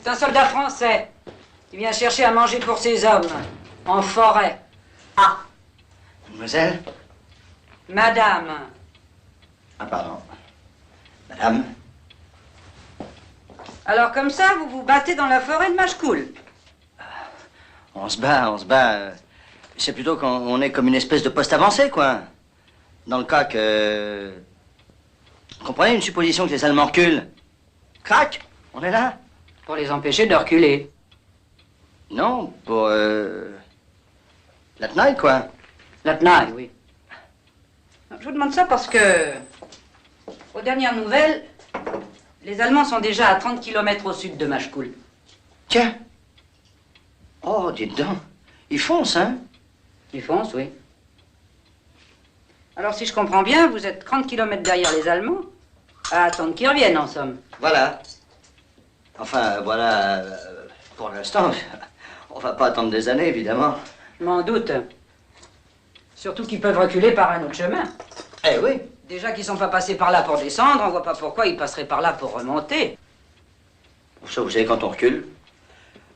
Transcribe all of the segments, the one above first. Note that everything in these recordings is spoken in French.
C'est un soldat français qui vient chercher à manger pour ses hommes, en forêt. Ah. Mademoiselle? Madame. Ah, pardon. Madame? Alors comme ça, vous vous battez dans la forêt de Machecoul? On se bat. C'est plutôt qu'on est comme une espèce de poste avancé, quoi. Dans le cas que... Vous comprenez, une supposition que les Allemands reculent. Crac, on est là. Pour les empêcher de reculer. Non, pour... la tenaille, quoi. La tenaille, oui. Je vous demande ça parce que, aux dernières nouvelles, les Allemands sont déjà à 30 km au sud de Machecoul. Tiens. Oh, dites donc. Ils foncent, hein? Ils foncent, oui. Alors, si je comprends bien, vous êtes 30 km derrière les Allemands, à attendre qu'ils reviennent, en somme. Voilà. Enfin, voilà, pour l'instant, on va pas attendre des années, évidemment. Je m'en doute. Surtout qu'ils peuvent reculer par un autre chemin. Eh oui. Déjà qu'ils sont pas passés par là pour descendre, on voit pas pourquoi ils passeraient par là pour remonter. Ça, vous savez, quand on recule,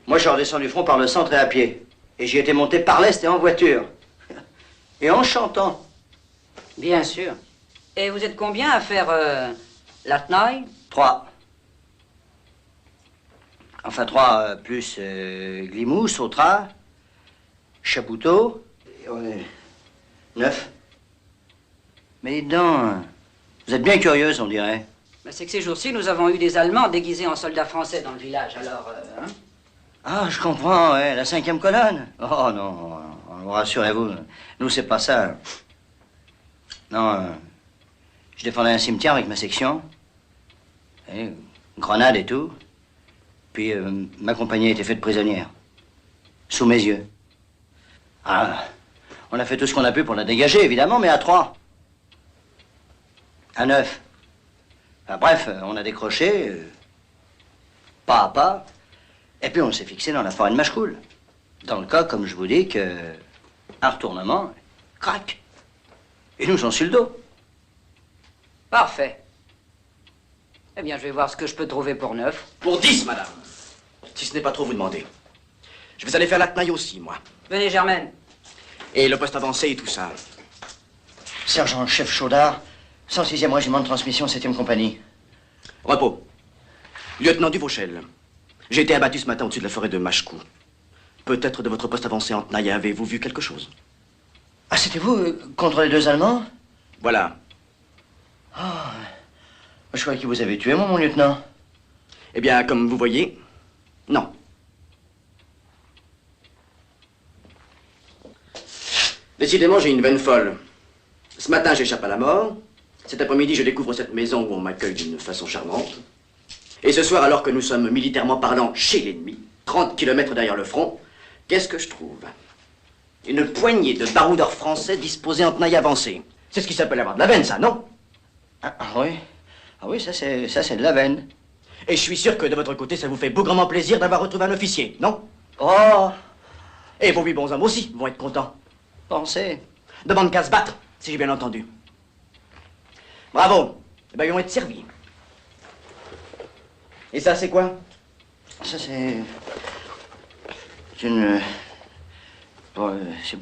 moi, je redescends du front par le centre et à pied. Et j'y étais monté par l'est et en voiture. Et en chantant. Bien sûr. Et vous êtes combien à faire la tenaille? 3. Enfin, 3 plus Glimou, Sautra, Chapoutot. Et on est 9. Mais dites donc, vous êtes bien curieuse, on dirait. Ben, c'est que ces jours-ci, nous avons eu des Allemands déguisés en soldats français dans le village, alors... hein? Ah, je comprends, ouais, la 5e colonne. Oh non, rassurez-vous, nous, c'est pas ça. Non, je défendais un cimetière avec ma section. Et, grenade et tout. Puis, ma compagnie a été faite prisonnière. Sous mes yeux. Ah, on a fait tout ce qu'on a pu pour la dégager, évidemment, mais à 3. À 9. Enfin, bref, on a décroché, pas à pas. Et puis on s'est fixé dans la forêt de Machecoul. Dans le cas, comme je vous dis, que un retournement, crac. Et nous, on sur le dos. Parfait. Eh bien, je vais voir ce que je peux trouver pour 9. Pour 10, madame. Si ce n'est pas trop vous demander. Je vais aller faire la tenaille aussi, moi. Venez, Germaine. Et le poste avancé et tout ça. Sergent-chef Chaudard, 106e régiment de transmission, 7e compagnie. Repos. Lieutenant Duvauchel. J'ai été abattu ce matin au-dessus de la forêt de Machecoul. Peut-être de votre poste avancé en tenaille avez-vous vu quelque chose? Ah, c'était vous, contre les 2 Allemands? Voilà. Ah, je croyais que vous avez tué, mon lieutenant. Eh bien, comme vous voyez, non. Décidément, j'ai une veine folle. Ce matin, j'échappe à la mort. Cet après-midi, je découvre cette maison où on m'accueille d'une façon charmante. Et ce soir, alors que nous sommes militairement parlant chez l'ennemi, 30 km derrière le front, qu'est-ce que je trouve? Une poignée de baroudeurs français disposés en tenaille avancée. C'est ce qui s'appelle avoir de la veine, ça, non? Ah oui. Ah oui, ça c'est de la veine. Et je suis sûr que de votre côté, ça vous fait bougrement plaisir d'avoir retrouvé un officier, non? Oh, Et vos 8 bons hommes aussi vont être contents. pensez. Demande qu'à se battre, si j'ai bien entendu. Bravo. Eh ben, ils vont être servis. Et ça, c'est quoi? Ça c'est une... c'est...